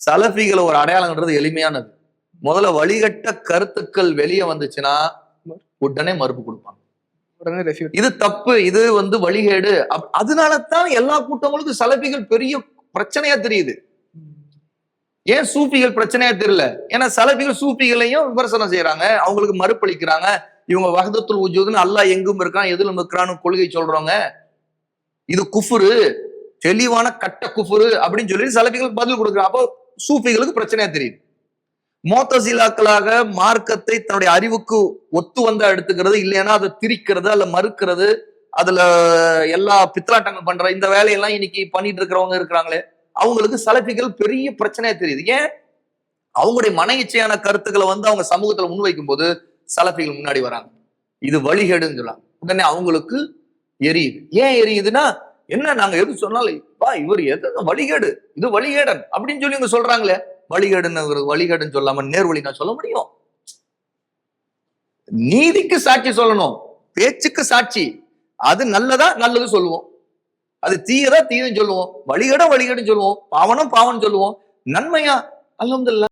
சலஃபிகளை ஒரு அடையாளம்ன்றது எளிமையானது. முதல்ல வழிகட்ட கருத்துக்கள் வெளியே வந்துச்சுன்னா உடனே மறுப்பு கொடுப்பாங்க. இது தப்பு, இது வழிகேடு. அதனாலதான் எல்லா கூட்டங்களுக்கும் சலஃபிகள் பெரிய பிரச்சனையா தெரியுது. ஏன் சூஃபிகள் பிரச்சனையா தெரியல? ஏன்னா சலஃபிகள் சூஃபிகளையும் விமர்சனம் செய்யறாங்க, அவங்களுக்கு மறுப்பளிக்கிறாங்க. இவங்க வஹ்தத்துல் வஜூத்னு அல்லாஹ் எங்கும் இருக்கான், எதிலும் இருக்கிறான்னு கொள்கை சொல்றாங்க. இது குஃப்ரு, தெளிவான கட்ட குஃப்ரு அப்படின்னு சொல்லி சலஃபிகளுக்கு பதில் கொடுக்குறாங்க. அப்போ சூஃபிகளுக்கு பிரச்சனையா தெரியுது. முஅ்தஸிலாக்களாக மார்க்கத்தை தன்னுடைய அறிவுக்கு ஒத்து வந்தா எடுத்துக்கிறது, இல்லைன்னா அதை திரிக்கிறது, அல்ல மறுக்கிறது, அதுல எல்லா பித்தலாட்டங்கள் பண்ற இந்த வேலையெல்லாம் இன்னைக்கு பண்ணிட்டு இருக்கிறவங்க இருக்கிறாங்களே, அவங்களுக்கு சலஃபிகள் பெரிய பிரச்சனையா தெரியுது. ஏன்? அவங்களுடைய மன இச்சையான கருத்துக்களை அவங்க சமூகத்துல முன்வைக்கும் போது சலஃபிகள் முன்னாடி வராங்க. இது வழிகேடுன்னு சொல்லலாம். உடனே அவங்களுக்கு எரியுது. ஏன் எரியுதுன்னா, என்ன நாங்க எது சொன்னாலும் இவர் எது வழிகேடு, இது வழிகேடன் அப்படின்னு சொல்லி இவங்க சொல்றாங்களே, வழிகேடுன்னு சொல்லாம நேர்வழி நான் சொல்ல முடியும்? நீதிக்கு சாட்சி சொல்லணும், பேச்சுக்கு சாட்சி. அது நல்லதா நல்லது சொல்லுவோம், அது தீயதா தீயதுன்னு சொல்லுவோம், வழிகேடுன்னு சொல்லுவோம், பாவனம் பாவம்னு சொல்லுவோம், நன்மையா அல்ஹம்துலில்லாஹ்